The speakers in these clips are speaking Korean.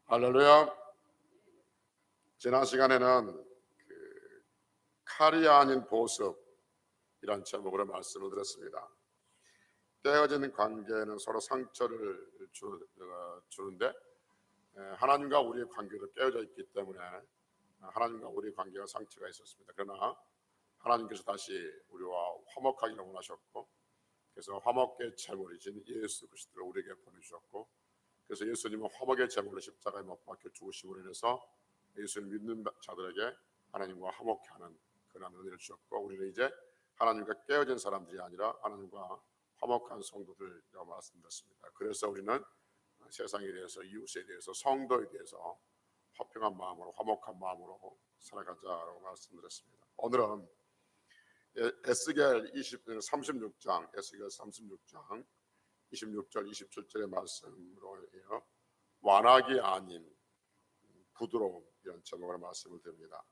할렐루야. 지난 시간에는 칼이 아닌 보습이란 제목으로 말씀을 드렸습니다. 떼어진 관계는 서로 상처를 주는데 하나님과 우리의 관계도 깨어져 있기 때문에 하나님과 우리의 관계가 상처가 있었습니다. 그러나 하나님께서 다시 우리와 화목하기를 원하셨고, 그래서 화목의 제물이신 예수 그리스도를 우리에게 보내주셨고, 그래서 예수님은 화목의 제물로 십자가에 못 박혀 죽으심으로 인해서 예수를 믿는 자들에게 하나님과 화목케 하는 그런 은혜를 주셨고, 우리는 이제 하나님과 깨어진 사람들이 아니라 하나님과 화목한 성도들이라고 말씀드렸습니다. 그래서 우리는 세상에 대해서, 이웃에 대해서, 성도에 대해서 화평한 마음으로, 화목한 마음으로 살아가자라고 말씀드렸습니다. 오늘은 에스겔 36장 26절 27절의 말씀으로 해요. 완악이 아닌 부드러움, 이런 제목으로 말씀을 드립니다.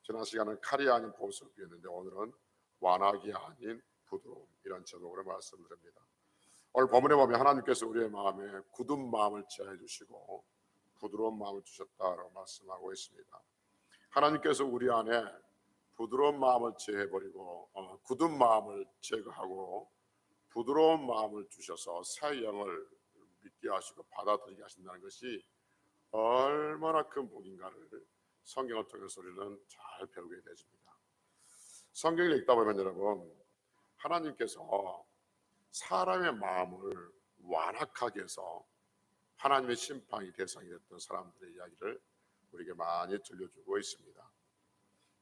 지난 시간은 칼이 아닌 보습이었는데 오늘은 완악이 아닌 부드러움, 이런 제목으로 말씀드립니다. 오늘 본문에 보면 하나님께서 우리의 마음에 굳은 마음을 제하여 주시고 부드러운 마음을 주셨다라고 말씀하고 있습니다. 하나님께서 우리 안에 부드러운 마음을 제해버리고 굳은 마음을 제거하고 부드러운 마음을 주셔서 새 영을 믿게 하시고 받아들이게 하신다는 것이 얼마나 큰 복인가를 성경을 통해서 우리는 잘 배우게 되십니다. 성경을 읽다 보면 여러분, 하나님께서 사람의 마음을 완악하게 해서 하나님의 심판이 대상이 됐던 사람들의 이야기를 우리에게 많이 들려주고 있습니다.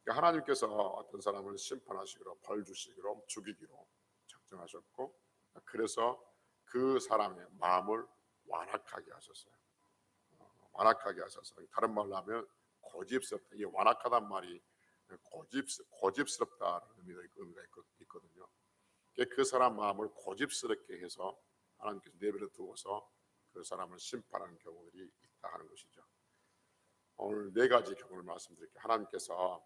그러니까 하나님께서 어떤 사람을 심판하시기로, 벌 주시기로, 죽이기로 작정하셨고, 그래서 그 사람의 마음을 완악하게 하셨어요. 완악하게 하셔서, 다른 말로 하면 고집스럽다. 이 완악하단 말이 고집스럽다는 의미가 있거든요. 그 사람 마음을 고집스럽게 해서 하나님께서 내버려 두어서 그 사람을 심판하는 경우들이 있다 하는 것이죠. 오늘 네 가지 경우를 말씀드릴게요. 하나님께서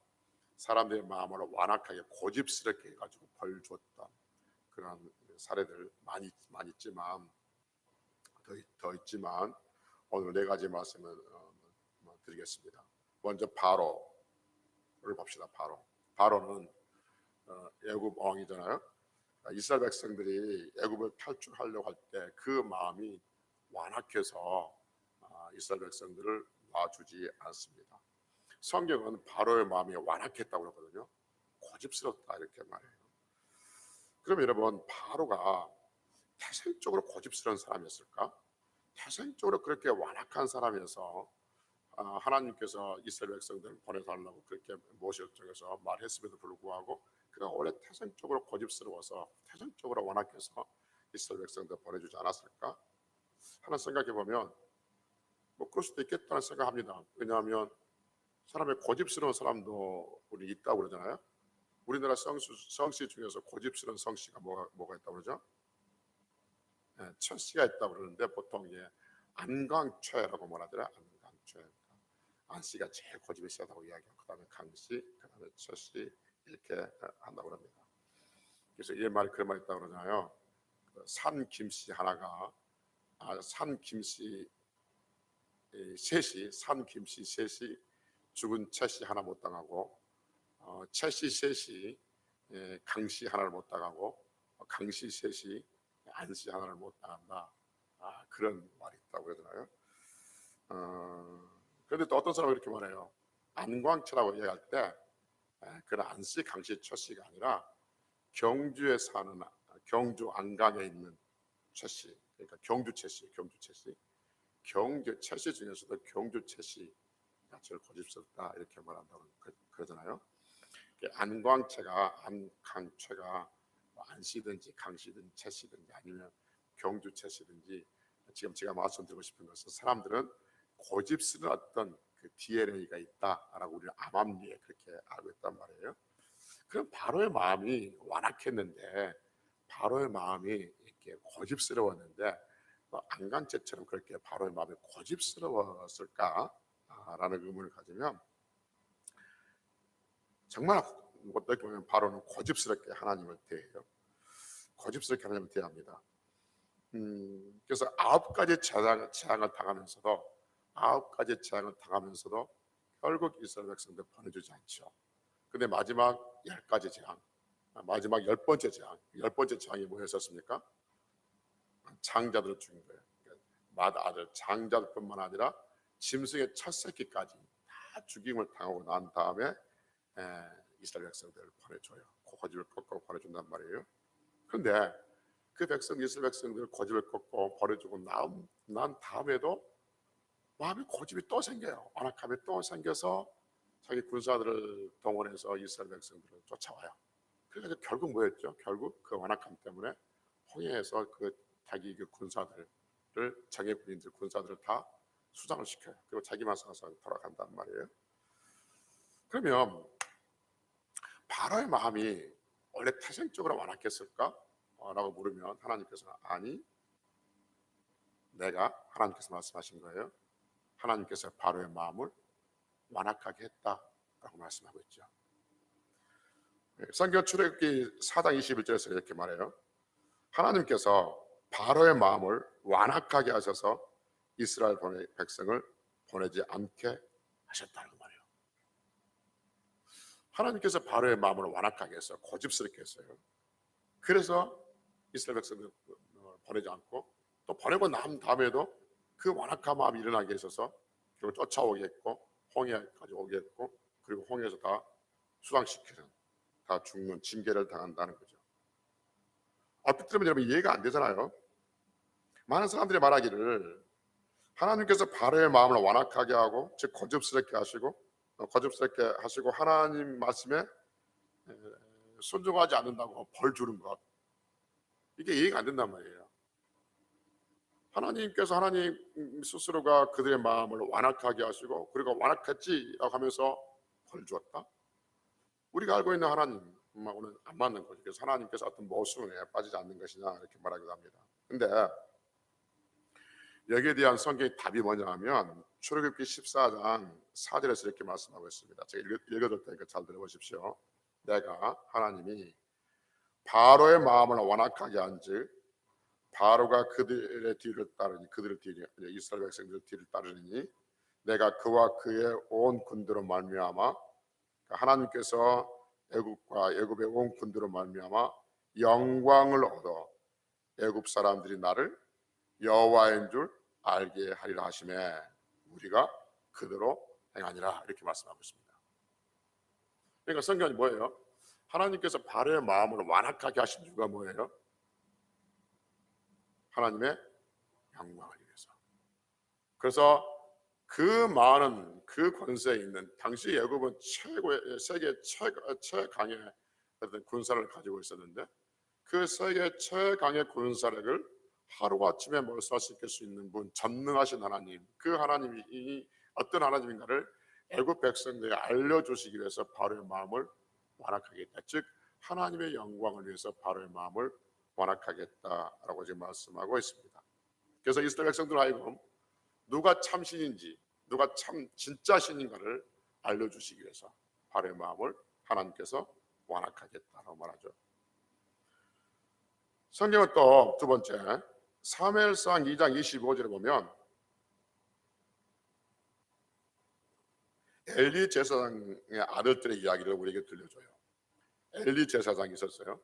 사람들의 마음을 완악하게 고집스럽게 해가지고 벌 줬던 그런 사례들 많이 있지만 더 있지만 오늘 네 가지 말씀을 드리겠습니다. 먼저 바로를 봅시다. 바로는 애굽 왕이잖아요. 이스라엘 백성들이 애굽을 탈출하려고 할 때 그 마음이 완악해서 이스라엘 백성들을 놔주지 않습니다. 성경은 바로의 마음이 완악했다고 그러거든요. 고집스럽다 이렇게 말해요. 그럼 여러분, 바로가 태생적으로 고집스러운 사람이었을까? 태생적으로 그렇게 완악한 사람이어서 하나님께서 이스라엘 백성들을 보내달라고 그렇게 모세를 통해서 말했음에도 불구하고 그가 원래 태생적으로 고집스러워서 태생적으로 완악해서 이스라엘 백성들 보내주지 않았을까 하는 생각해 보면 그럴 수도 있겠다는 생각합니다. 왜냐하면 사람의 고집스러운 사람도 우리 있다고 그러잖아요. 우리나라 성씨 중에서 고집스러운 성씨가 뭐가 있다고 그러죠? 철씨가 있다고 그러는데 보통 이제 안광최라고 말하더라. 안광최. 안씨가 제일 고집이 세다고 이야기하고 그 다음에 강씨, 그 다음에 철씨 이렇게 한다고 합니다. 그래서 이 말이 그런 말이 있다고 그러잖아요. 산 김씨 하나가 산 김씨 셋이 죽은 채씨 하나 못 당하고 채씨 셋이 강씨 하나를 못 당하고 강씨 셋이 안씨 하나를 못 당한다. 그런 말이 있다고 그러잖아요. 그런데 또 어떤 사람은 이렇게 말해요. 안광채라고 얘기할 때 그런 안씨, 강씨, 최씨가 아니라 경주에 사는 경주 안강에 있는 최씨, 그러니까 경주 최씨, 경주 최씨 중에서도 경주 최씨가 제일 고집스럽다 이렇게 말한다고 그러잖아요. 안광채가 안강채가 안씨든지 강씨든지 채씨든지 아니면 경주 채씨든지 지금 제가 말씀드리고 싶은 것은 사람들은 고집스러운 어떤 그 DNA가 있다라고 우리는 암암리에 그렇게 알고 있단 말이에요. 그럼 바로의 마음이 완악했는데 바로의 마음이 이렇게 고집스러웠는데 안광채처럼 그렇게 바로의 마음이 고집스러웠을까라는 의문을 가지면 정말 어떻게 보면 바로는 고집스럽게 하나님을 대해요. 고집스럽게 하나님을 대합니다. 그래서 9가지 재앙을 당하면서도 9가지 재앙을 당하면서도 결국 이스라엘 백성들 보내주지 않죠. 근데 마지막 10가지 재앙, 마지막 10번째 재앙, 10번째 재앙이 뭐였었습니까? 장자들을 죽인 거예요. 맏아들 장자들뿐만 아니라 짐승의 첫 새끼까지 다 죽임을 당하고 난 다음에 이스라엘 백성들을 보내줘요. 고집을 꺾고 보내준단 말이에요. 그런데 그 백성 이스라엘 백성들 고집을 꺾고 보내주고 난 다음에도 마음에 고집이 또 생겨요. 완악함이 또 생겨서 자기 군사들을 동원해서 이스라엘 백성들을 쫓아와요. 그래서 결국 뭐였죠? 결국 그 완악함 때문에 홍해에서 그 자기 그 군사들을 정예 군인들 군사들을 다 수장을 시켜요. 그리고 자기만 살아서 돌아간단 말이에요. 그러면 바로의 마음이 원래 태생적으로 완악했을까? 라고 물으면 하나님께서는 아니, 내가 하나님께서 말씀하신 거예요. 하나님께서 바로의 마음을 완악하게 했다라고 말씀하고 있죠. 성경 출애굽기 4장 21절에서 이렇게 말해요. 하나님께서 바로의 마음을 완악하게 하셔서 이스라엘 백성을 보내지 않게 하셨다는 말이에요. 하나님께서 바로의 마음을 완악하게 했어요. 고집스럽게 했어요. 그래서 이스라엘 백성을 보내지 않고 또 보내고 난 다음에도 그 완악한 마음이 일어나게 해서 결국 쫓아오게 했고 홍해까지 오게 했고 그리고 홍해에서 다 수상시키는 다 죽는 징계를 당한다는 거죠. 얼핏 들으면 여러분 이해가 안 되잖아요. 많은 사람들이 말하기를 하나님께서 바로의 마음을 완악하게 하고 즉 고집스럽게 하시고 하나님 말씀에 순종하지 않는다고 벌 주는 것, 이게 이해가 안 된단 말이에요. 하나님께서 하나님 스스로가 그들의 마음을 완악하게 하시고 그리고 완악했지라고 하면서 벌 주었다. 우리가 알고 있는 하나님하고는 안 맞는 거죠. 그래서 하나님께서 어떤 모순에 빠지지 않는 것이냐 이렇게 말하기도 합니다. 근데 여기에 대한 성경의 답이 뭐냐 하면 출애굽기 14장 4절에서 이렇게 말씀하고 있습니다. 제가 읽어줄 테니까 잘 들어보십시오. 내가 하나님이 바로의 마음을 완악하게 한즉 바로가 그들의 뒤를 따르니 이스라엘 백성들 뒤를 따르니 내가 그와 그의 온 군대로 말미암아 하나님께서 애굽의 온 군대로 말미암아 영광을 얻어 애굽 사람들이 나를 여호와인 줄 알게 하리라 하시매 우리가 그대로 행하니라 이렇게 말씀하고 있습니다. 그러니까 성경이 뭐예요? 하나님께서 바로의 마음을 완악하게 하신 이유가 뭐예요? 하나님의 영광을 위해서. 그래서 그 많은 그 권세에 있는 당시 애굽은 세계 최강의 어떤 군사를 가지고 있었는데 그 세계 최강의 군사력을 하루아침에 몰살시킬 수 있는 분, 전능하신 하나님, 그 하나님이 어떤 하나님인가를 애굽 백성들에게 알려주시기 위해서 바로의 마음을 완악하게 했다. 즉 하나님의 영광을 위해서 바로의 마음을 완악하게 했다라고 지금 말씀하고 있습니다. 그래서 이스라엘 백성들 하여금 누가 참 신인지 누가 참 진짜 신인가를 알려주시기 위해서 바로의 마음을 하나님께서 완악하게 했다라고 말하죠. 성경은 또 두 번째 사무엘상 2장 25절에 보면 엘리 제사장의 아들들의 이야기를 우리에게 들려줘요. 엘리 제사장이 있었어요.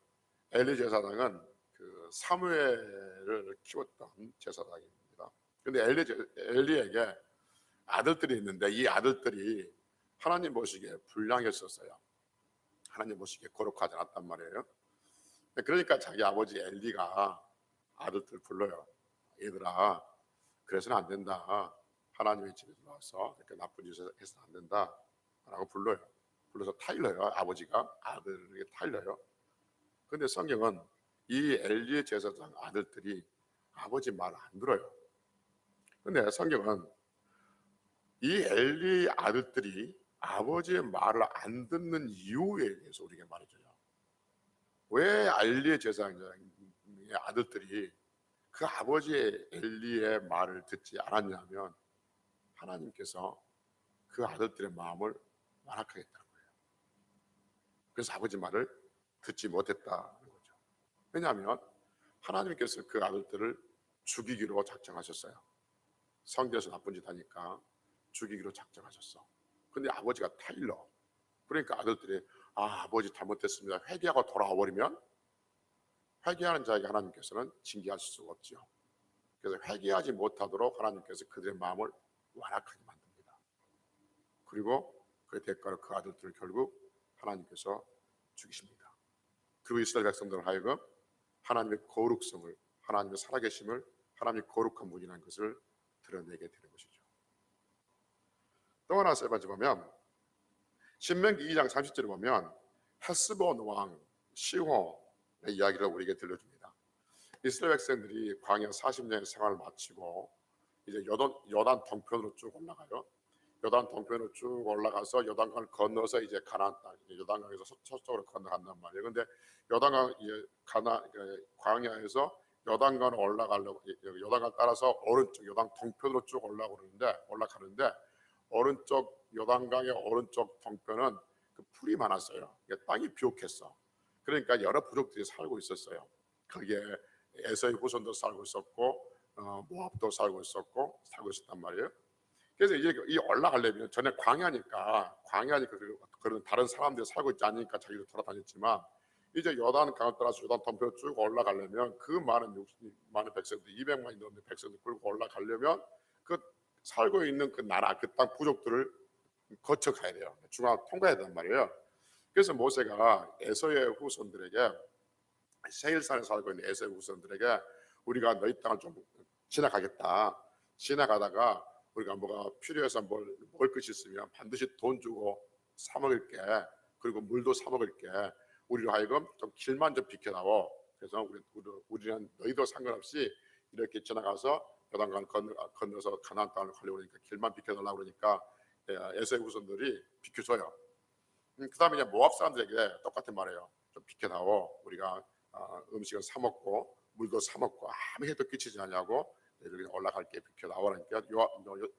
엘리 제사장은 그 사무엘을 키웠던 제사장입니다. 그런데 엘리에게 아들들이 있는데 이 아들들이 하나님 보시기에 불량했었어요. 하나님 보시기에 거룩하지 않았단 말이에요. 그러니까 자기 아버지 엘리가 아들들 불러요. 얘들아, 그래서는 안 된다. 하나님의 집에 들어와서 이렇게 나쁜 짓을 해서는 안 된다 라고 불러요. 불러서 타일러요. 아버지가 아들에게 타일러요. 그런데 성경은 이 엘리의 제사장 아들들이 아버지 말을 안 들어요. 그런데 성경은 이 엘리 아들들이 아버지의 말을 안 듣는 이유에 대해서 우리에게 말해줘요. 왜 엘리의 제사장의 아들들이 그 아버지의 엘리의 말을 듣지 않았냐면 하나님께서 그 아들들의 마음을 완악하게 했다는 거예요. 그래서 아버지 말을 듣지 못했다는 거죠. 왜냐하면 하나님께서 그 아들들을 죽이기로 작정하셨어요. 성전에서 나쁜 짓 하니까 죽이기로 작정하셨어. 근데 아버지가 타일러. 그러니까 아들들이 아버지 잘못했습니다. 회개하고 돌아와 버리면 회개하는 자에게 하나님께서는 징계하실 수가 없죠. 그래서 회개하지 못하도록 하나님께서 그들의 마음을 완악하게 만듭니다. 그리고 그 대가로 그 아들들을 결국 하나님께서 죽이십니다. 그리고 이스라엘 백성들 하여금 하나님의 거룩성을, 하나님의 살아계심을, 하나님의 거룩한 분이라는 것을 드러내게 되는 것이죠. 또 하나 세 번째 보면 신명기 2장 30절에 보면 헤스본 왕 시호의 이야기를 우리에게 들려줍니다. 이스라엘 백성들이 광야 40년의 생활을 마치고 이제 요단 동편으로 쭉 올라가요. 요단 동편으로 쭉 올라가서 요단강을 건너서 이제 가나안 땅, 요단강에서 서쪽으로 건너간단 말이에요. 근데 요단강 광야에서 요단강을 올라가려고 요단강 따라서 오른쪽 요단 동편으로 쭉 올라가는데 오른쪽 요단강의 오른쪽 동편은 그 풀이 많았어요. 땅이 비옥했어. 그러니까 여러 부족들이 살고 있었어요. 거기에 에서의 후손도 살고 있었고 모압도 살고 있었단 말이에요. 그래서 이제 이 올라가려면 전에 광야니까 그런 다른 사람들이 살고 있지 않으니까 자기도 돌아다녔지만 이제 요단강을 따라서 요단 동편으로 쭉 올라가려면 그 많은 백성들 200만이 넘는 백성들 끌고 올라가려면 그 살고 있는 그 나라 그 땅 부족들을 거쳐 가야 돼요. 중앙 통과해야 된단 말이에요. 그래서 모세가 에서의 후손들에게 세일산에 살고 있는 에서의 후손들에게 우리가 너희 땅을 좀 지나가겠다. 지나가다가 우리가 뭐가 필요해서 먹을 것이 있으면 반드시 돈 주고 사 먹을게. 그리고 물도 사 먹을게. 우리로 하여금 좀 길만 좀 비켜다오. 그래서 우리는 너희도 상관없이 이렇게 지나가서 요단강을 건너서 가나안 땅을 가려고 하니까 길만 비켜달라고 그러니까 에서의 후손들이 비켜줘요. 그 다음에 이제 모압 사람들에게 똑같은 말이에요. 좀 비켜다오. 우리가 음식을 사 먹고 물도 사 먹고 아무 해도 끼치지 않냐고 그냥 올라갈게 비켜다오라니까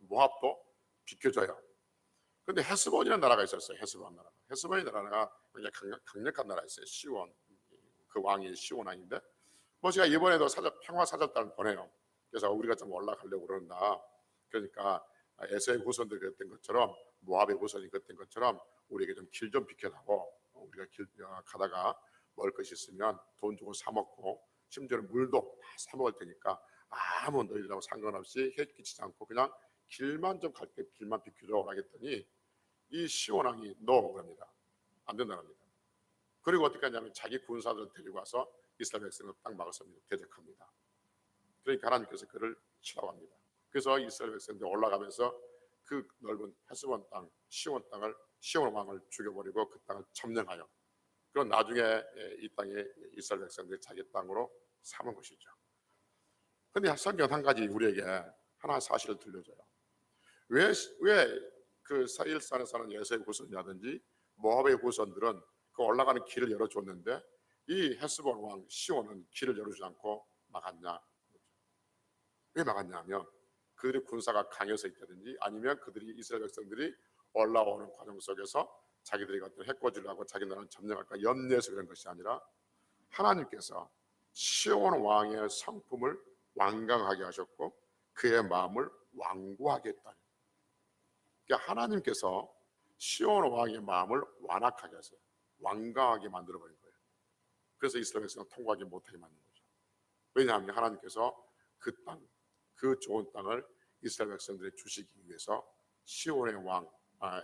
모압도 비켜줘요. 근데 헤스본이라는 나라가 있었어요. 헤스본이 나라가 굉장히 강력한 나라였어요. 시온, 그 왕이 시온 왕인데 모세가 이번에도 평화 사절단을 보내요. 그래서 우리가 좀 올라가려고 그런다. 그러니까 에서의 후손들이 그랬던 것처럼 모압의 후손이 그랬던 것처럼 우리에게 좀 길 좀 비켜다오. 우리가 길 가다가 먹을 것이 있으면 돈 주고 사 먹고 심지어는 물도 다 사 먹을 테니까 아무 너희들하고 상관없이 해 끼치지 않고 그냥 길만 좀 갈게 길만 비켜줘라 했더니 이 시온 왕이 노 그럽니다. 안 된다는 겁니다. 그리고 어떻게 하냐면 자기 군사들을 데리고 와서 이스라엘 백성을 딱 막았습니다. 대적합니다. 그러니까 하나님께서 그를 치라고 합니다. 그래서 이스라엘 백성들이 올라가면서 그 넓은 헤스본 땅, 시온 왕을 죽여버리고 그 땅을 점령하여 그런 나중에 이 땅에 이스라엘 백성들이 자기 땅으로 삼은 것이죠. 그런데 성경 한 가지 우리에게 하나 사실을 들려줘요. 왜 그 사일산에 사는 에서의 후손이라든지 모압의 후손들은 그 올라가는 길을 열어줬는데 이 헤스본 왕 시온은 길을 열어주지 않고 막았냐? 왜 막았냐 하면 그들의 군사가 강해서 있다든지 아니면 그들이 이스라엘 백성들이 올라오는 과정 속에서 자기들이 어떤 해코지를 하고 자기 나라를 점령할까 염려해서 그런 것이 아니라 하나님께서 시온 왕의 성품을 완강하게 하셨고 그의 마음을 완고하게 했다. 그러니까 하나님께서 시온 왕의 마음을 완악하게 하세요. 완강하게 만들어버린 거예요. 그래서 이스라엘 백성은 통과하지 못하게 만든 거죠. 왜냐하면 하나님께서 그 땅, 그 좋은 땅을 이스라엘 백성들이 주시기 위해서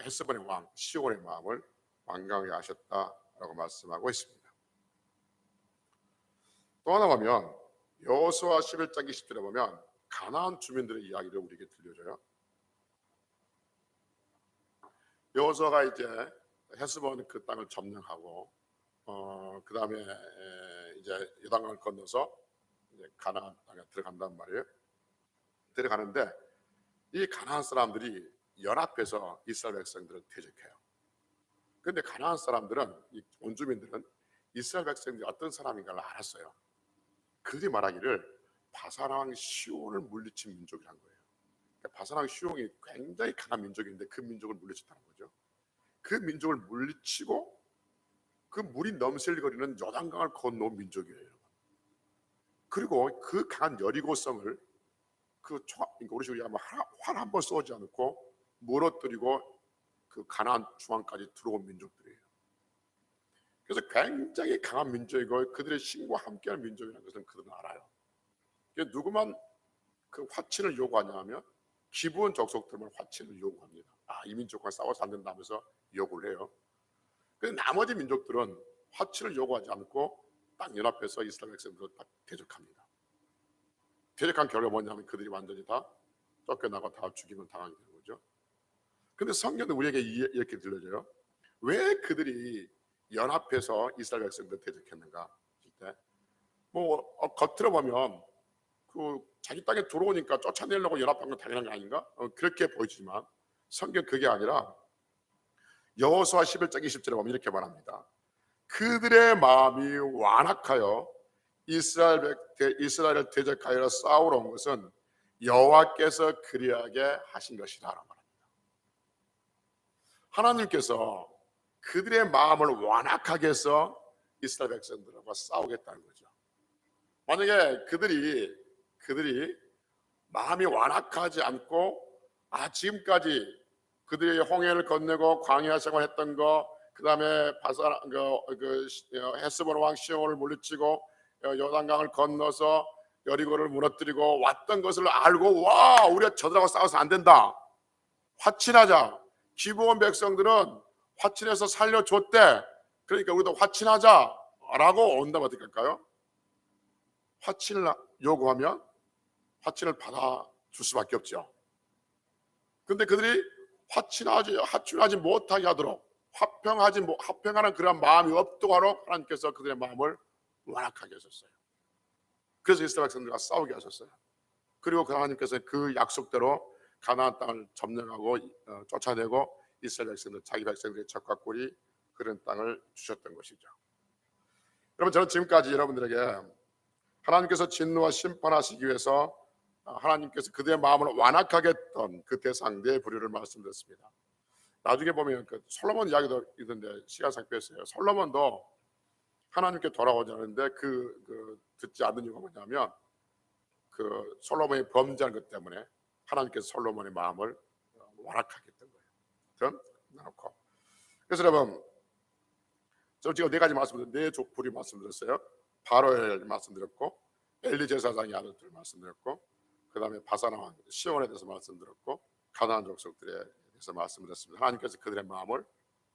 헤스본의 왕 시온의 마음을 완강하게 하셨다라고 말씀하고 있습니다. 또 하나 보면 여호수아 11장 20절에 보면 가나안 주민들의 이야기를 우리에게 들려줘요. 여호수아가 이제 헤스본 그 땅을 점령하고 그 다음에 이제 요단강을 건너서 이제 가나안 땅에 들어간단 말이에요. 들어가는데 이 가나안 사람들이 연합해서 이스라엘 백성들을 대적해요. 그런데 가나안 사람들은 이 원주민들은 이스라엘 백성들이 어떤 사람인가를 알았어요. 그들이 말하기를 바산왕 시온을 물리친 민족이란 거예요. 그러니까 바산왕 시온이 굉장히 강한 민족인데 그 민족을 물리쳤다는 거죠. 그 민족을 물리치고 그 물이 넘실거리는 요단강을 건너온 민족이에요, 여러분. 그리고 그 강한 여리고성을 그러니까 우리가 활 한 번 쏘지 않고 무너뜨리고 그 가나안 중앙까지 들어온 민족들이에요. 그래서 굉장히 강한 민족이고 그들의 신과 함께하는 민족이라는 것은 그들은 알아요. 누구만 그 화친을 요구하냐 하면 기브온 족속들만 화친을 요구합니다. 이 민족과 싸워서 안 된다면서 요구를 해요. 근데 나머지 민족들은 화친을 요구하지 않고 딱 연합해서 이스라엘 백성들을 다 대적합니다. 대적한 결과 뭐냐면 그들이 완전히 다 쫓겨나고 다 죽임을 당하게 되는 거죠. 근데 성경은 우리에게 이렇게 들려줘요. 왜 그들이 연합해서 이스라엘 백성들을 대적했는가? 겉으로 보면 그 자기 땅에 들어오니까 쫓아내려고 연합한 건 당연한 거 아닌가? 그렇게 보이지만 성경 그게 아니라 여호수아 11장 20절에 보면 이렇게 말합니다. 그들의 마음이 완악하여 이스라엘을 대적하여 싸우러 온 것은 여호와께서 그리하게 하신 것이라 말합니다. 하나님께서 그들의 마음을 완악하게 해서 이스라엘 백성들과 싸우겠다는 거죠. 만약에 그들이 마음이 완악하지 않고 지금까지 그들이 홍해를 건너고 광야 생활했던 거, 그 다음에 헤스본 왕 시온을 물리치고 요단강을 건너서 여리고를 무너뜨리고 왔던 것을 알고 우리가 저들하고 싸워서 안 된다, 화친하자. 기브온 백성들은 화친해서 살려줬대. 그러니까 우리도 화친하자 라고 온다면 어떻게 할까요? 화친을 요구하면 화친을 받아줄 수밖에 없죠. 근데 그들이 화친하지 못하게 하도록 합평하는 그런 마음이 없도록 하도록 하나님께서 그들의 마음을 완악하게 하셨어요. 그래서 이스라엘 백성들과 싸우게 하셨어요. 그리고 하나님께서 그 약속대로 가나안 땅을 점령하고 쫓아내고 이스라엘 백성들, 자기 백성들의 젖과 꿀이 그런 땅을 주셨던 것이죠. 여러분, 저는 지금까지 여러분들에게 하나님께서 진노와 심판하시기 위해서 하나님께서 그들의 마음을 완악하게 했던 그 대상 네 부류를 말씀드렸습니다. 나중에 보면 그 솔로몬 이야기도 있는데 시간상 뺐어요. 솔로몬도 하나님께 돌아오자는데 듣지 않는 이유가 뭐냐면 그 솔로몬이 범죄한 것 때문에 하나님께서 솔로몬의 마음을 완악하게 했던 거예요. 그럼 나놓고, 그래서 여러분, 저 지금 네 가지 네 족불이 말씀드렸어요. 바로엘 말씀드렸고, 엘리 제사장의 아들들 말씀드렸고, 그 다음에 바사나 왕 시온에 대해서 말씀드렸고, 가나안 족속들에 대해서 말씀드렸습니다. 하나님께서 그들의 마음을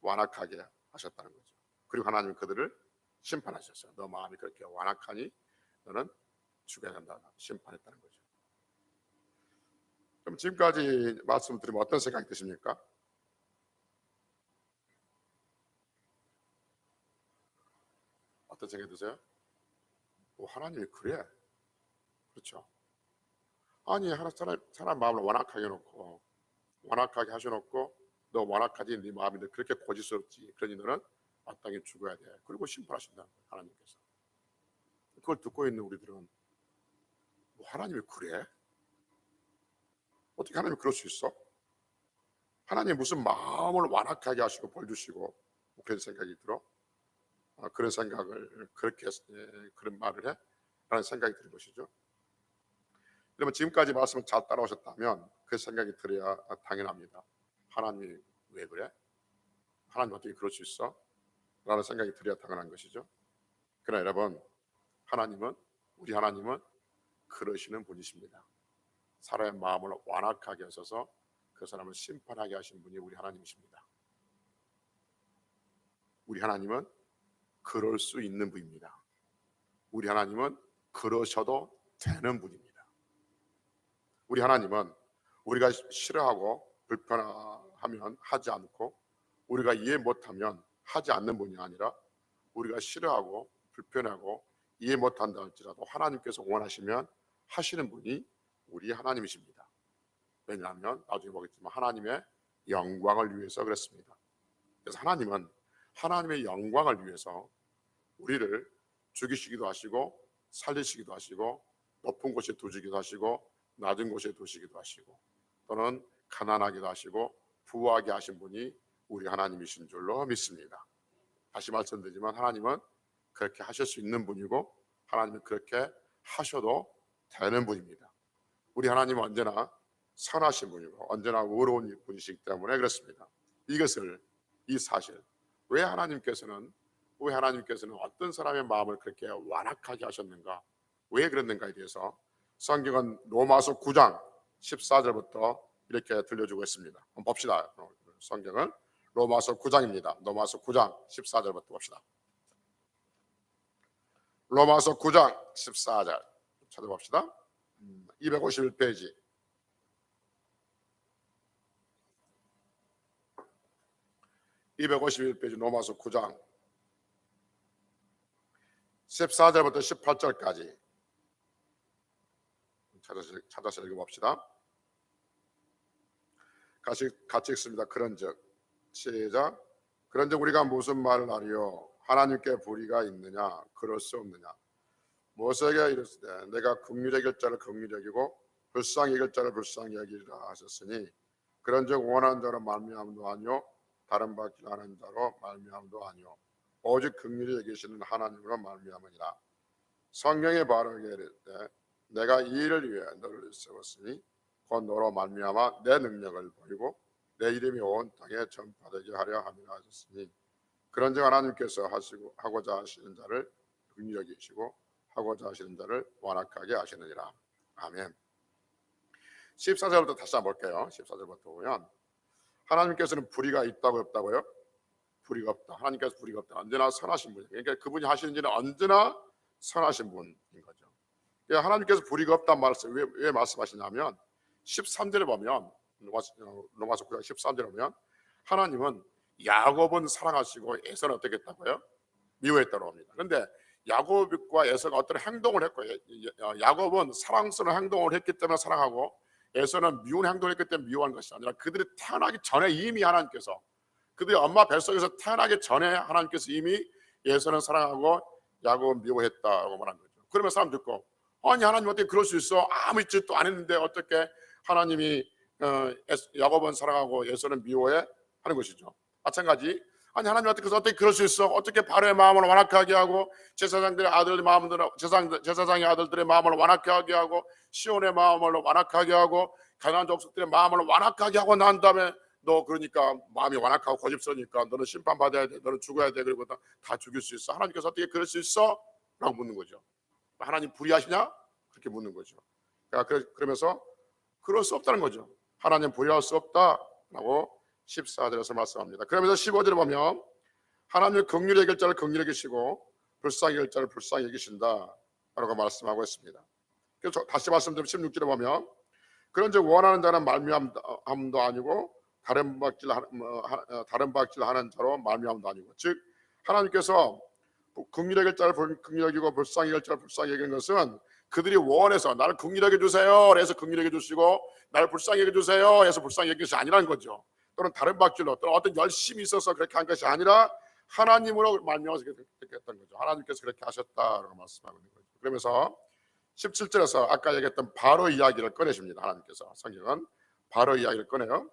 완악하게 하셨다는 거죠. 그리고 하나님은 그들을 심판하셨어요. 너 마음이 그렇게 완악하니 너는 죽어야 된다, 심판했다는 거죠. 그럼 지금까지 말씀드리면 어떤 생각이 드십니까? 어떤 생각이 드세요? 하나님이 그래? 그렇죠. 아니, 사람 마음을 완악하게 해놓고, 완악하게 하셔놓고, 너 완악하지, 네 마음이 그렇게 고집스럽지, 그러니 너는 마땅히 죽어야 돼. 그리고 심판하신다는 거예요, 하나님께서. 그걸 듣고 있는 우리들은 하나님이 그래? 어떻게 하나님이 그럴 수 있어? 하나님이 무슨 마음을 완악하게 하시고 벌 주시고 그런 생각이 들어? 그런 생각을 그런 말을 해? 라는 생각이 드는 것이죠. 여러분, 지금까지 말씀을 잘 따라오셨다면 그 생각이 들어야 당연합니다. 하나님이 왜 그래? 하나님 어떻게 그럴 수 있어? 라는 생각이 들어야 당연한 것이죠. 그러나 여러분, 우리 하나님은 그러시는 분이십니다. 사람의 마음을 완악하게 하셔서 그 사람을 심판하게 하신 분이 우리 하나님이십니다. 우리 하나님은 그럴 수 있는 분입니다. 우리 하나님은 그러셔도 되는 분입니다. 우리 하나님은 우리가 싫어하고 불편하면 하지 않고, 우리가 이해 못하면 하지 않는 분이 아니라, 우리가 싫어하고 불편하고 이해 못한다 할지라도 하나님께서 원하시면 하시는 분이 우리 하나님이십니다. 왜냐하면 나중에 보겠지만 하나님의 영광을 위해서 그렇습니다. 그래서 하나님은 하나님의 영광을 위해서 우리를 죽이시기도 하시고 살리시기도 하시고 높은 곳에 두시기도 하시고 낮은 곳에 두시기도 하시고 또는 가난하기도 하시고 부하게 하신 분이 우리 하나님이신 줄로 믿습니다. 다시 말씀드리지만 하나님은 그렇게 하실 수 있는 분이고 하나님은 그렇게 하셔도 되는 분입니다. 우리 하나님은 언제나 선하신 분이고 언제나 의로운 분이시기 때문에 그렇습니다. 이 사실 왜 하나님께서는 어떤 사람의 마음을 그렇게 완악하게 하셨는가, 왜 그랬는가에 대해서 성경은 로마서 9장 14절부터 이렇게 들려주고 있습니다. 한번 봅시다. 성경은 로마서 9장입니다. 로마서 9장 14절부터 봅시다. 로마서 9장 14절 찾아봅시다. 251페이지. 251페이지 로마서 9장 14절부터 18절까지 찾아서 읽어봅시다. 같이 읽습니다. 그런즉 시작. 그런즉 우리가 무슨 말을 하리요? 하나님께 불의가 있느냐? 그럴 수 없느냐? 모세에게 이르시되 내가 긍휼히 여길 자를 긍휼히 여기고 불쌍히 여길 자를 불쌍히 여기리라 하셨으니 그런즉 원하는 자로 말미암도 아니요 다른 받기 하는 자로 말미암도 아니요 오직 긍휼히 여기시는 하나님으로 말미암으니라. 성경에 바르게 이르되 내가 이 일을 위해 너를 세웠으니 곧 너로 말미암아 내 능력을 보이고 내 이름이 온 땅에 전파되게 하려 함이라 하셨으니 그런즉 하나님께서 하고자 하시는 자를 긍휼히 여기시고 하고자 하시는 자를 완악하게 하시느니라. 아멘. 14절부터 다시 한번 볼게요. 14절부터 보면 하나님께서는 불의가 있다고 없다고요? 불의가 없다. 하나님께서 불의가 없다. 언제나 선하신 분이에요. 그러니까 그분이 하시는 일은 언제나 선하신 분인 거죠. 그러니까 하나님께서 불의가 없다는 말을 왜 말씀하시냐면 13절에 보면 로마서 9장 13절에 보면 하나님은 야곱은 사랑하시고 에서는 어떻게 했다고요? 미워했다고 합니다. 그런데 야곱과 에서가 어떤 행동을 했고 야곱은 사랑스러운 행동을 했기 때문에 사랑하고 에서는 미운 행동을 했기 때문에 미워한 것이 아니라 그들이 태어나기 전에 이미 하나님께서 그들이 엄마 뱃속에서 태어나기 전에 하나님께서 이미 에서는 사랑하고 야곱은 미워했다고 말한 거죠. 그러면 사람 듣고 아니 하나님 어떻게 그럴 수 있어? 아무 짓도 안 했는데 어떻게 하나님이 야곱은 사랑하고 에서는 미워해? 하는 것이죠. 마찬가지 아니 하나님 어떻게 그럴 수 있어? 어떻게 바로의 마음을 완악하게 하고 제사장들의 아들의 마음을 제사장의 아들들의 마음을 완악하게 하고 시온의 마음을 완악하게 하고 가나안 족속들의 마음을 완악하게 하고 난 다음에 너 그러니까 마음이 완악하고 고집스러우니까 너는 심판받아야 돼, 너는 죽어야 돼, 그리고 다 죽일 수 있어. 하나님께서 어떻게 그럴 수 있어? 라고 묻는 거죠. 하나님 불의하시냐? 그렇게 묻는 거죠. 그러면서 그럴 수 없다는 거죠. 하나님 불의할 수 없다라고 14절에서 말씀합니다. 그러면서 15절에 보면 하나님은 긍휼히 여길 자를 긍휼히 여기시고 불쌍히 여길 자를 불쌍히 여기신다 라고 말씀하고 있습니다. 그래서 다시 말씀드리면 16절에 보면 그런즉 원하는 자는 말미암도 아니고 다른 박질 하는 자로 말미암도 아니고, 즉 하나님께서 긍휼히 여길 자를 긍휼히 여기고 불쌍히 여길 자를 불쌍히 여기는 것은 그들이 원해서 나를 긍휼히 여겨주세요 그래서 긍휼히 여겨주시고 나를 불쌍히 여겨주세요 해서 불쌍히 여기는 것이 아니라는 거죠. 또는 다른 박질로 또는 어떤 열심이 있어서 그렇게 한 것이 아니라 하나님으로 말미암아서 그렇게 했던 거죠. 하나님께서 그렇게 하셨다라고 말씀하고 있는 거죠. 그러면서 17절에서 아까 얘기했던 바로 이야기를 꺼내십니다. 하나님께서 성경은 바로 이야기를 꺼내요.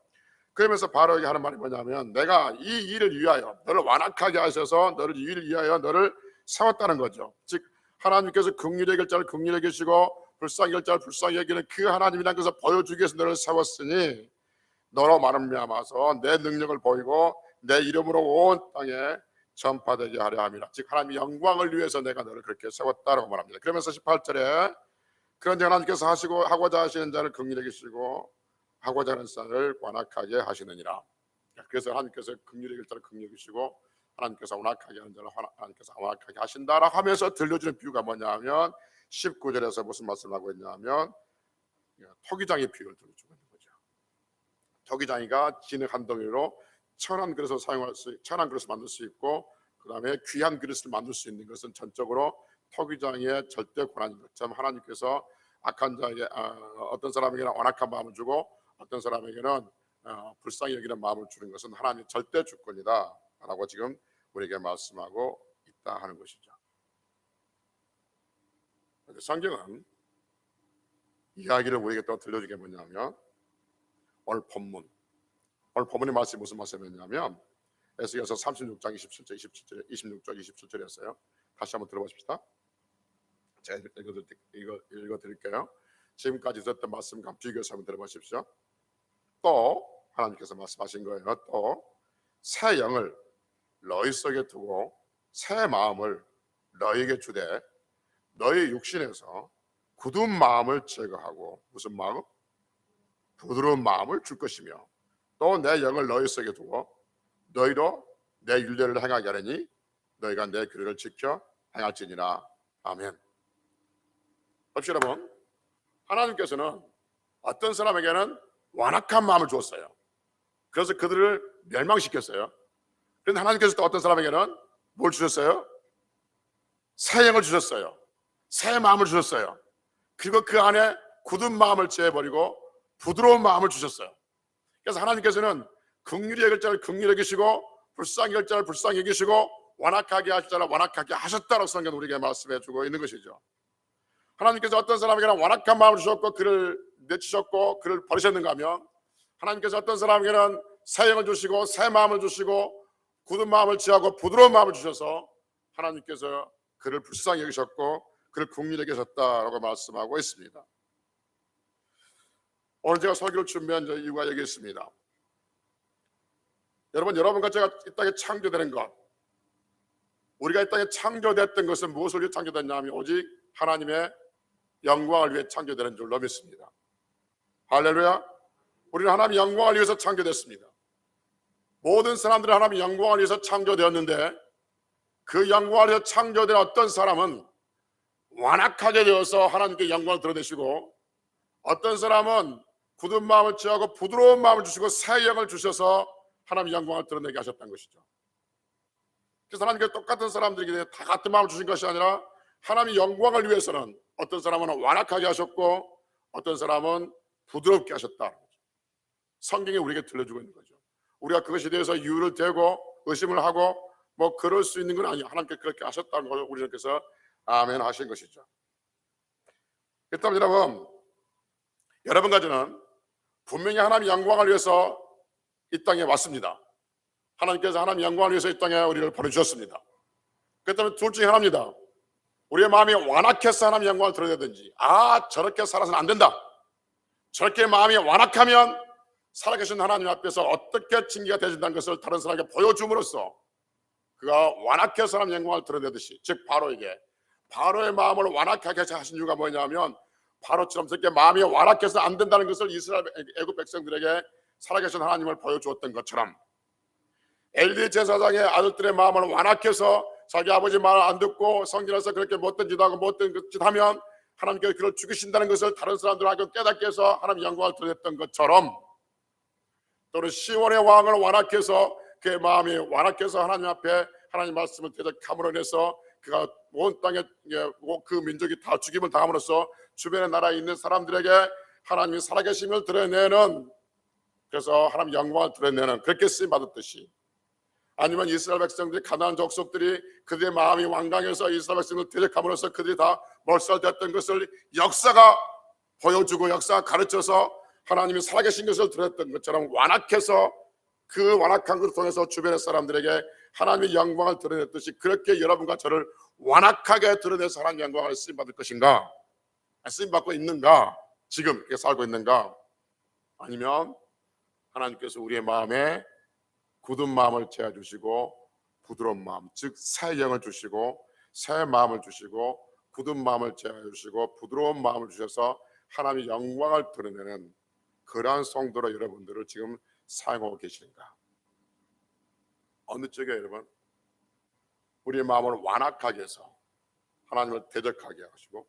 그러면서 바로 하는 말이 뭐냐면 내가 이 일을 위하여 너를 완악하게 하셔서 너를 이 일을 위하여 너를 세웠다는 거죠. 즉 하나님께서 긍휼히 여길 자를 긍휼히 여기시고 불쌍히 여길 자를 불쌍히 여기는 그 하나님이라는 것을 보여주기 위해서 너를 세웠으니 너로 말미암아서 내 능력을 보이고 내 이름으로 온 땅에 전파되게 하려 함이라. 즉 하나님의 영광을 위해서 내가 너를 그렇게 세웠다라고 말합니다. 그러면서 18절에 그런데 하나님께서 하고자 하시는 자를 긍휼히 여기시고 하고자 하는 자를 완악하게 하시느니라. 그래서 하나님께서 긍휼히 여길 자를 긍휼히 여기시고 하나님께서 완악하게 하는 자를 하나님께서 완악하게 하신다라고 하면서 들려주는 비유가 뭐냐면 19절에서 무슨 말씀을 하고 있냐면 토기장의 비유를 들려주고 있는 거죠. 토기장이가 진흙 한 덩이로 천한 그릇을 천한 그릇을 만들 수 있고 그 다음에 귀한 그릇을 만들 수 있는 것은 전적으로 토기장의 절대 권한인 것처럼 하나님께서 악한 자에게 어떤 사람에게는 완악한 마음을 주고 어떤 사람에게는 불쌍히 여기는 마음을 주는 것은 하나님의 절대 주권이다 라고 지금 우리에게 말씀하고 있다 하는 것이죠. 성경은 이야기를 우리에게 또 들려주게 뭐냐면 오늘 본문의 말씀이 무슨 말씀이었냐면 에스겔서 36장 27절 26절 27절이었어요. 다시 한번 들어보십시다. 제가 읽어드릴게요. 지금까지 있었던 말씀과 비교해서 한번 들어보십시오. 또 하나님께서 말씀하신 거예요. 또 새 영을 너희 속에 두고 새 마음을 너희에게 주되 너희 육신에서 굳은 마음을 제거하고 무슨 마음? 부드러운 마음을 줄 것이며 또 내 영을 너희 속에 두고 너희도 내 율례를 행하게 하려니 너희가 내 규례를 지켜 행할지니라. 아멘. 혹시 여러분, 하나님께서는 어떤 사람에게는 완악한 마음을 주었어요. 그래서 그들을 멸망시켰어요. 그런데 하나님께서 또 어떤 사람에게는 뭘 주셨어요? 새 영을 주셨어요. 새 마음을 주셨어요. 그리고 그 안에 굳은 마음을 제해버리고 부드러운 마음을 주셨어요. 그래서 하나님께서는 긍휼히 여길 자를 긍휼히 여기시고 불쌍히 여길 자를 불쌍히 여기시고 완악하게 하실 자를 완악하게 하셨다라고 성경은 우리에게 말씀해 주고 있는 것이죠. 하나님께서 어떤 사람에게는 완악한 마음을 주셨고 그를 내치셨고 그를 버리셨는가 하면 하나님께서 어떤 사람에게는 새 영을 주시고 새 마음을 주시고 굳은 마음을 지하고 부드러운 마음을 주셔서 하나님께서 그를 불쌍히 여기셨고 그를 긍휼히 여기셨다라고 말씀하고 있습니다. 오늘 제가 설교를 준비한 이유가 여기 있습니다. 여러분과 제가 이 땅에 창조되는 것, 우리가 이 땅에 창조됐던 것은 무엇을 위해 창조됐냐 하면 오직 하나님의 영광을 위해 창조되는 줄로 믿습니다. 할렐루야. 우리는 하나님의 영광을 위해서 창조됐습니다. 모든 사람들은 하나님의 영광을 위해서 창조되었는데 그 영광을 위해서 창조된 어떤 사람은 완악하게 되어서 하나님께 영광을 드러내시고 어떤 사람은 굳은 마음을 취하고 부드러운 마음을 주시고 새 영을 주셔서 하나님의 영광을 드러내게 하셨다는 것이죠. 그래서 하나님께서 똑같은 사람들에게 다 같은 마음을 주신 것이 아니라 하나님의 영광을 위해서는 어떤 사람은 완악하게 하셨고 어떤 사람은 부드럽게 하셨다. 성경이 우리에게 들려주고 있는 거죠. 우리가 그것에 대해서 이유를 대고 의심을 하고 뭐 그럴 수 있는 건 아니에요. 하나님께서 그렇게 하셨다는 걸 우리께서 아멘 하신 것이죠. 그렇다면 여러분과 저는 분명히 하나님의 영광을 위해서 이 땅에 왔습니다. 하나님께서 하나님의 영광을 위해서 이 땅에 우리를 보내주셨습니다. 그렇다면 둘 중에 하나입니다. 우리의 마음이 완악해서 하나님의 영광을 드러내든지 저렇게 살아서는 안 된다. 저렇게 마음이 완악하면 살아계신 하나님 앞에서 어떻게 징계가 되어진다는 것을 다른 사람에게 보여줌으로써 그가 완악해서 하나님의 영광을 드러내듯이 즉 바로의 마음을 완악하게 하신 이유가 뭐냐면 바로처럼 저렇게 마음이 완악해서 안 된다는 것을 이스라엘 애굽 백성들에게 살아계신 하나님을 보여주었던 것처럼 엘리 제사장의 아들들의 마음을 완악해서 자기 아버지 말을 안 듣고 성전에서 그렇게 못된 짓 하고 못된 짓 하면 하나님께서 그를 죽이신다는 것을 다른 사람들하고 깨닫게 해서 하나님의 영광을 드러냈던 것처럼 또는 시온의 왕을 완악해서 그의 마음이 완악해서 하나님 앞에 하나님 말씀을 대적함으로 인해서 그가 온 땅에 그 민족이 다 죽임을 당함으로써 주변의 나라에 있는 사람들에게 하나님이 살아계심을 드러내는 그래서 하나님 영광을 드러내는 그렇게 쓰임 받았듯이 아니면 이스라엘 백성들이 가나안 족속들이 그들의 마음이 완강해서 이스라엘 백성을 대적함으로써 그들이 다 몰살됐던 것을 역사가 보여주고 역사가 가르쳐서 하나님이 살아계신 것을 드러냈던 것처럼 완악해서 그 완악한 것을 통해서 주변의 사람들에게 하나님의 영광을 드러냈듯이 그렇게 여러분과 저를 완악하게 드러내서 하나님의 영광을 쓰임받을 것인가? 쓰임받고 있는가? 지금 이렇게 살고 있는가? 아니면 하나님께서 우리의 마음에 굳은 마음을 채워주시고 부드러운 마음 즉 새 영을 주시고 새 마음을 주시고 굳은 마음을 채워주시고 부드러운 마음을 주셔서 하나님의 영광을 드러내는 그러한 성도로 여러분들을 지금 사용하고 계시는가? 어느 쪽에 여러분? 우리의 마음을 완악하게 해서 하나님을 대적하게 하시고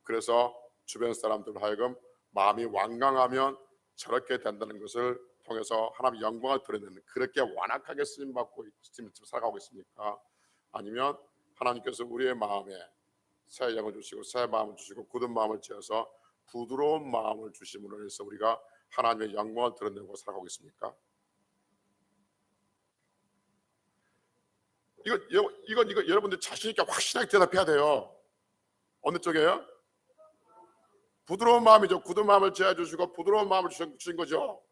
그래서 주변 사람들 하여금 마음이 완강하면 저렇게 된다는 것을 통해서 하나님의 영광을 드러내는 그렇게 완악하게 쓰임받고 살아가고 있습니까? 아니면 하나님께서 우리의 마음에 새 영을 주시고 새 마음을 주시고 굳은 마음을 채워서 부드러운 마음을 주심으로 해서 우리가 하나님의 영광을 드러내고 살아가고 있습니까? 이건 여러분들 자신 있게 확실하게 대답해야 돼요. 어느 쪽이에요? 부드러운 마음이죠. 굳은 마음을 채워주시고 부드러운 마음을 주신 거죠.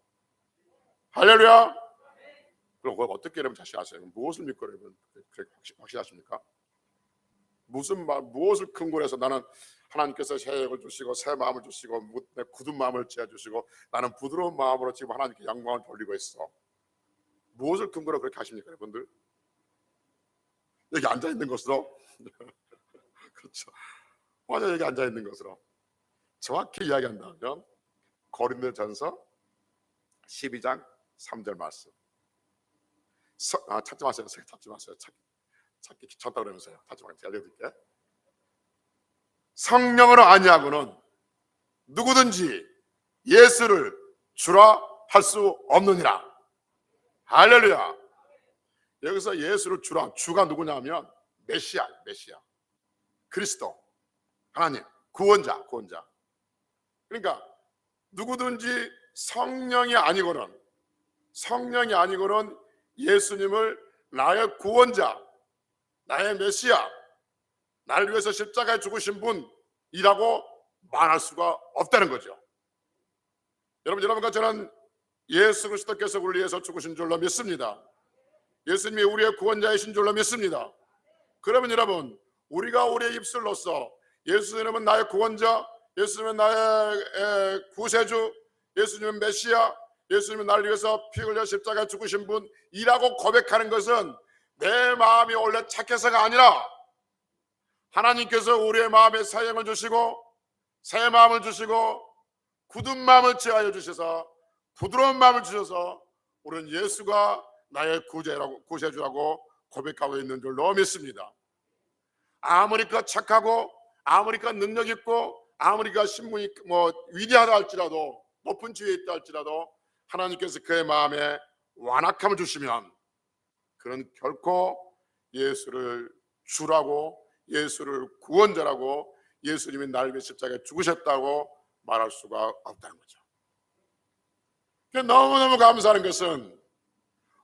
할렐루야. 그럼 어떻게 여러분 자신 아세요? 무엇을 믿고 여러분 그렇게 확실하십니까? 무엇을 근거로 해서 나는 하나님께서 새 영을 주시고 새 마음을 주시고 내 굳은 마음을 지어 주시고 나는 부드러운 마음으로 지금 하나님께 영광을 돌리고 있어. 무엇을 근거로 그렇게 하십니까, 여러분들? 여기 앉아 있는 것으로 그렇죠. 맞아, 여기 앉아 있는 것으로 정확히 이야기한다면 고린도전서 12장 3절 말씀. 찾지 마세요. 찾지 마세요. 찾기 귀찮다 그러면서요. 찾지 마세요. 알려드릴게. 성령으로 아니하고는 누구든지 예수를 주라 할 수 없느니라. 할렐루야. 여기서 예수를 주라, 주가 누구냐면 메시아, 그리스도, 하나님, 구원자. 그러니까 누구든지 성령이 아니고는 예수님을 나의 구원자, 나의 메시아, 나를 위해서 십자가에 죽으신 분이라고 말할 수가 없다는 거죠. 여러분과 저는 예수 그리스도께서 우리를 위해서 죽으신 줄로 믿습니다. 예수님이 우리의 구원자이신 줄로 믿습니다. 그러면 여러분, 우리가 우리의 입술로서 예수님은 나의 구원자, 예수님은 나의 구세주, 예수님은 메시아, 예수님은 나를 위해서 피 흘려 십자가에 죽으신 분이라고 고백하는 것은 내 마음이 원래 착해서가 아니라 하나님께서 우리의 마음에 새 영을 주시고 새 마음을 주시고 굳은 마음을 취하여 주셔서 부드러운 마음을 주셔서 우리는 예수가 나의 구세주라고 고백하고 있는 줄로 믿습니다. 아무리 그 착하고 아무리 그 능력 있고 아무리 그 신분이 위대하다 할지라도 높은 지위에 있다 할지라도 하나님께서 그의 마음에 완악함을 주시면 그는 결코 예수를 주라고, 예수를 구원자라고, 예수님이 나를 위해 십자가에 죽으셨다고 말할 수가 없다는 거죠. 너무너무 감사한 것은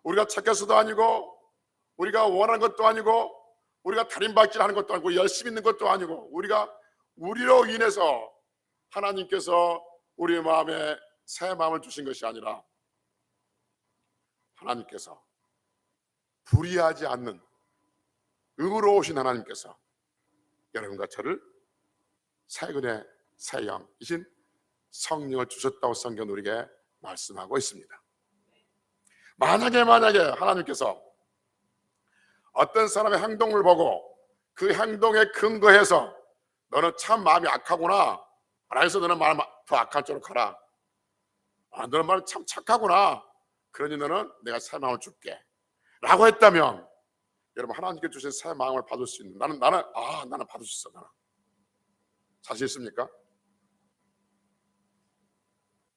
우리가 착해서도 아니고 우리가 원하는 것도 아니고 우리가 달인박질하는 것도 아니고 열심히 있는 것도 아니고 우리로 인해서 하나님께서 우리의 마음에 새 마음을 주신 것이 아니라 하나님께서 불의하지 않는 의로우신 하나님께서 여러분과 저를 새근의 새 영이신 성령을 주셨다고 성경은 우리에게 말씀하고 있습니다. 만약에 하나님께서 어떤 사람의 행동을 보고 그 행동에 근거해서 너는 참 마음이 악하구나, 그래서 너는 마음 더 악할 쪽으로 가라, 너는 마음이 참 착하구나, 그러니 너는 내가 새 마음을 줄게 라고 했다면 여러분, 하나님께 주신 새 마음을 받을 수 있는 나는 받을 수 있어. 나는 자신 있습니까?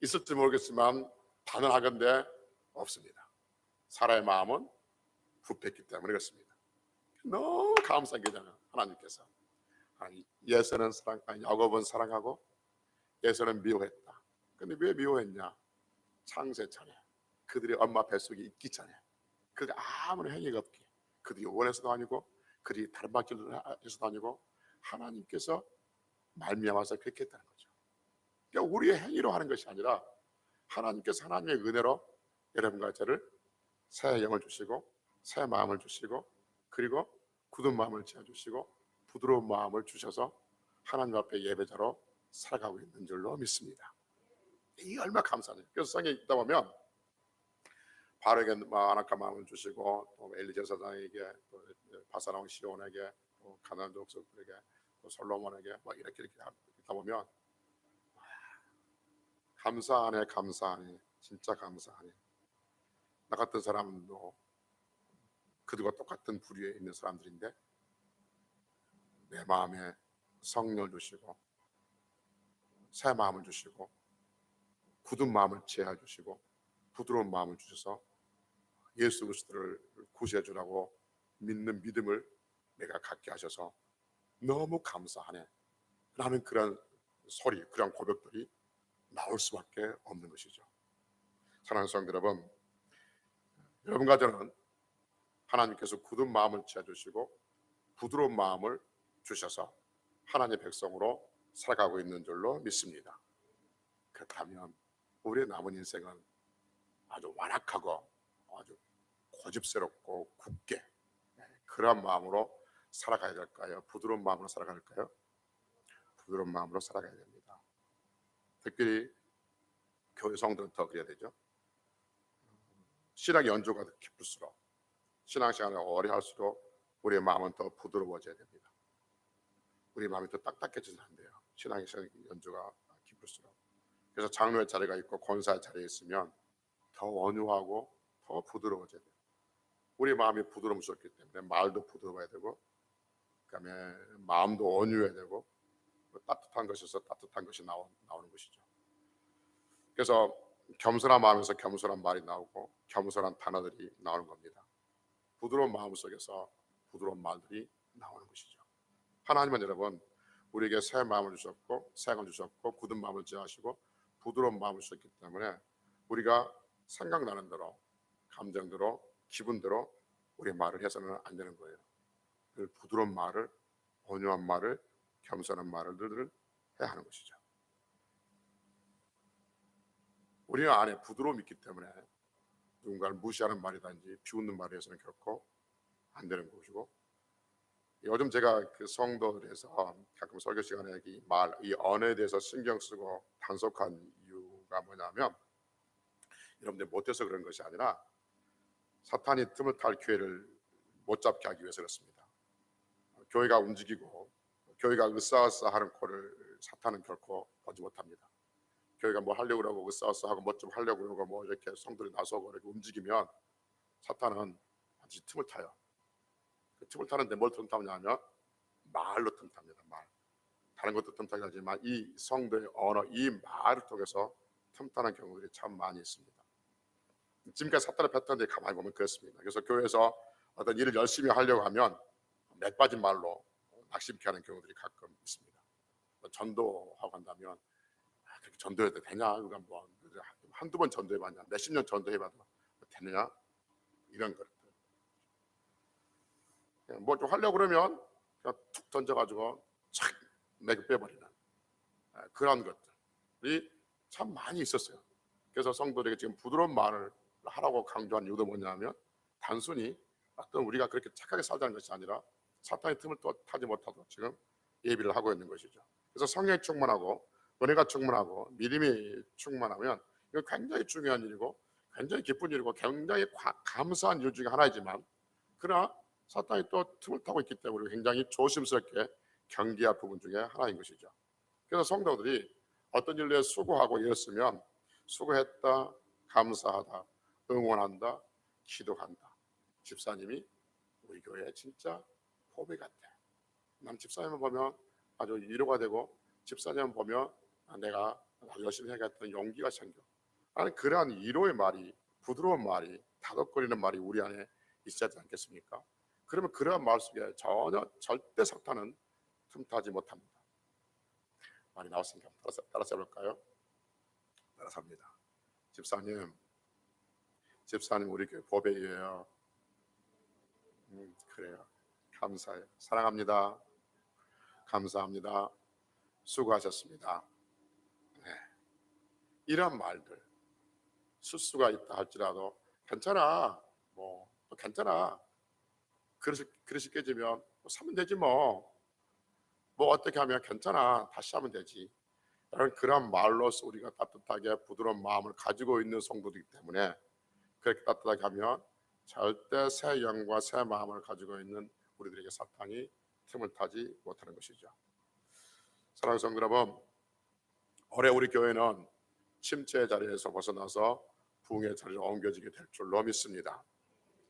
있을지 모르겠지만 단언하건대 없습니다. 사람의 마음은 부패했기 때문에 그렇습니다. 너무 감사한 게잖아요. 하나님께서 예서는 야곱은 사랑하고 예서는 미워했다. 근데 왜 미워했냐? 창세 전에 그들의 엄마 뱃속에 있기 전에 그들이 아무런 행위가 없기에 그들이 원해서도 아니고 그들이 다른 방길로 해서도 아니고 하나님께서 말미암아서 그렇게 했다는 거죠. 그러니까 우리의 행위로 하는 것이 아니라 하나님께서 하나님의 은혜로 여러분과 저를 새 영을 주시고 새 마음을 주시고 그리고 굳은 마음을 지어주시고 부드러운 마음을 주셔서 하나님 앞에 예배자로 살아가고 있는 줄로 믿습니다. 이게 얼마나 감사해요. 그래서 성경에 있다 보면 바르게 안악한 마음을 주시고 또 엘리제 사장에게 또 바사랑 시온에게 또 가나안 족속들에게 또 솔로몬에게 이렇게 있다 보면 감사하네, 진짜 감사하네. 나 같은 사람도 그들과 똑같은 부류에 있는 사람들인데 내 마음에 성령을 주시고 새 마음을 주시고 굳은 마음을 제하여 주시고 부드러운 마음을 주셔서 예수 그리스도를 구세주라고 믿는 믿음을 내가 갖게 하셔서 너무 감사하네 라는 그런 소리, 그런 고백들이 나올 수밖에 없는 것이죠. 사랑하는 성도 여러분, 여러분과 저는 하나님께서 굳은 마음을 지어주시고 부드러운 마음을 주셔서 하나님의 백성으로 살아가고 있는 줄로 믿습니다. 그렇다면 우리의 남은 인생은 아주 완악하고 아주 고집스럽고 굳게 그런 마음으로 살아가야 될까요? 부드러운 마음으로 살아가야 될까요? 부드러운 마음으로 살아가야 됩니다. 특별히 교회 성도는 더 그래야 되죠. 신앙의 연조가 더 깊을수록, 신앙생활을 오래 할수록 우리의 마음은 더 부드러워져야 됩니다. 우리 마음이 더 딱딱해져서 안 돼요. 신앙의 연조가 깊을수록. 그래서 장로의 자리가 있고 권사의 자리에 있으면 더 온유하고 더 부드러워져야 돼요. 우리 마음이 부드러움스럽기 때문에 말도 부드러워야 되고, 그다음에 마음도 온유해야 되고, 따뜻한 것에서 따뜻한 것이 나오는 것이죠. 그래서 겸손한 마음에서 겸손한 말이 나오고 겸손한 단어들이 나오는 겁니다. 부드러운 마음 속에서 부드러운 말들이 나오는 것이죠. 하나님은 여러분 우리에게 새 마음을 주셨고 새 영을 주셨고 굳은 마음을 지하시고 부드러운 마음을 주셨기 때문에 우리가 생각나는 대로, 감정대로, 기분대로 우리 말을 해서는 안 되는 거예요. 그 부드러운 말을, 온유한 말을, 겸손한 말을 해야 하는 것이죠. 우리 안에 부드러움이 있기 때문에 누군가를 무시하는 말이든지 비웃는 말을 해서는 결코 안 되는 것이고, 요즘 제가 그 성도들에서 가끔 설교 시간에 이 언어에 대해서 신경 쓰고 단속한 이유가 뭐냐면, 여러분들 못해서 그런 것이 아니라 사탄이 틈을 탈 교회를 못 잡게 하기 위해서 그렇습니다. 교회가 움직이고 교회가 으쌰으쌰하는 꼴을 사탄은 결코 보지 못합니다. 교회가 뭐 하려고 그러고 으쌰으쌰하고 뭐 좀 하려고 그러고 뭐 이렇게 성도들이 나서고 이렇게 움직이면 사탄은 반드시 틈을 타요. 그 틈을 타는데 뭘 틈타냐면 말로 틈탑니다. 말. 다른 것도 틈타긴 하지만 이 성도의 언어, 이 말을 통해서 틈타는 경우들이 참 많이 있습니다. 지금까지 사탄의 패턴들이 가만히 보면 그렇습니다. 그래서 교회에서 어떤 일을 열심히 하려고 하면 몇 빠진 말로 낙심케 하는 경우들이 가끔 있습니다. 전도하고 한다면 그렇게 전도해도 되냐? 그러니까 뭐 한두 번 전도해봤냐? 몇십 년 전도해봐도 되느냐? 이런 것들. 뭐 좀 하려고 그러면 그냥 툭 던져가지고 착 내고 빼버리는 그런 것들이 참 많이 있었어요. 그래서 성도들에게 지금 부드러운 말을 하라고 강조한 이유도 뭐냐면, 단순히 어떤 우리가 그렇게 착하게 살자는 것이 아니라 사탄의 틈을 또 타지 못하도록 지금 예비를 하고 있는 것이죠. 그래서 성령이 충만하고 은혜가 충만하고 믿음이 충만하면 이건 굉장히 중요한 일이고 굉장히 기쁜 일이고 굉장히 감사한 일 중에 하나이지만, 그러나 사탄이 또 틈을 타고 있기 때문에 굉장히 조심스럽게 경계할 부분 중에 하나인 것이죠. 그래서 성도들이 어떤 일에 수고하고 일했으면 수고했다, 감사하다, 응원한다, 기도한다. 집사님이 우리 교회에 진짜 보배 같아. 난 집사님을 보면 아주 위로가 되고, 집사님을 보면 내가 열심히 해야겠다는 용기가 생겨. 나는 그러한 위로의 말이, 부드러운 말이, 다독거리는 말이 우리 안에 있어야 하지 않겠습니까? 그러면 그러한 말 속에 전혀 절대 사탄은 틈타지 못합니다. 많이 나왔으니까 따라서 해볼까요? 따라서 합니다. 집사님 우리 교회 보배예요. 그래요. 감사해요. 사랑합니다. 감사합니다. 수고하셨습니다. 네. 이런 말들, 실수가 있다 할지라도 괜찮아, 뭐 괜찮아, 그릇이 깨지면 뭐 사면 되지, 뭐 어떻게 하면 괜찮아, 다시 하면 되지. 그런 말로서 우리가 따뜻하게 부드러운 마음을 가지고 있는 성도이기 때문에, 그렇게 따뜻하게 하면 절대 새 영과 새 마음을 가지고 있는 우리들에게 사탄이 틈을 타지 못하는 것이죠. 사랑하는 성도 여러분, 올해 우리 교회는 침체의 자리에서 벗어나서 부흥의 자리로 옮겨지게 될 줄로 믿습니다.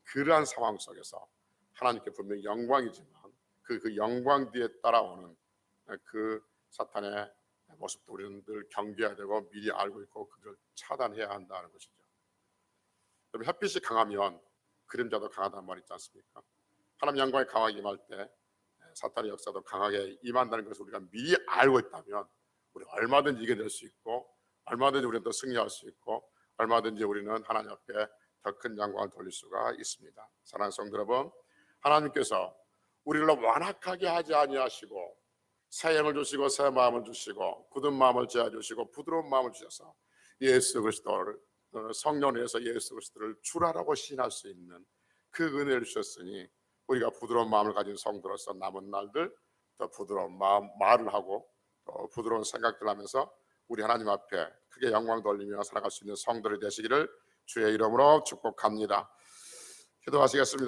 그러한 상황 속에서 하나님께 분명히 영광이지만 그 영광 뒤에 따라오는 그 사탄의 모습도 우리는 늘 경계해야 되고 미리 알고 있고 그들을 차단해야 한다는 것이죠. 햇빛이 강하면 그림자도 강하다는 말이 있지 않습니까? 하나님 영광이 강하게 임할 때 사탄의 역사도 강하게 임한다는 것을 우리가 미리 알고 있다면 우리 얼마든지 이겨낼 수 있고, 얼마든지 우리는 더 승리할 수 있고, 얼마든지 우리는 하나님 앞에 더 큰 영광을 돌릴 수가 있습니다. 사랑하는 성도 여러분, 하나님께서 우리를 완악하게 하지 아니하시고 새 영을 주시고 새 마음을 주시고 굳은 마음을 제하 주시고 부드러운 마음을 주셔서 예수 그리스도를, 성령에서 예수 그리스도를 주라라고 시인할 수 있는 그 은혜를 주셨으니 우리가 부드러운 마음을 가진 성도로서 남은 날들 더 부드러운 말을 하고 또 부드러운 생각들 하면서 우리 하나님 앞에 크게 영광 돌리며 살아갈 수 있는 성도들이 되시기를 주의 이름으로 축복합니다. 기도하시겠습니다.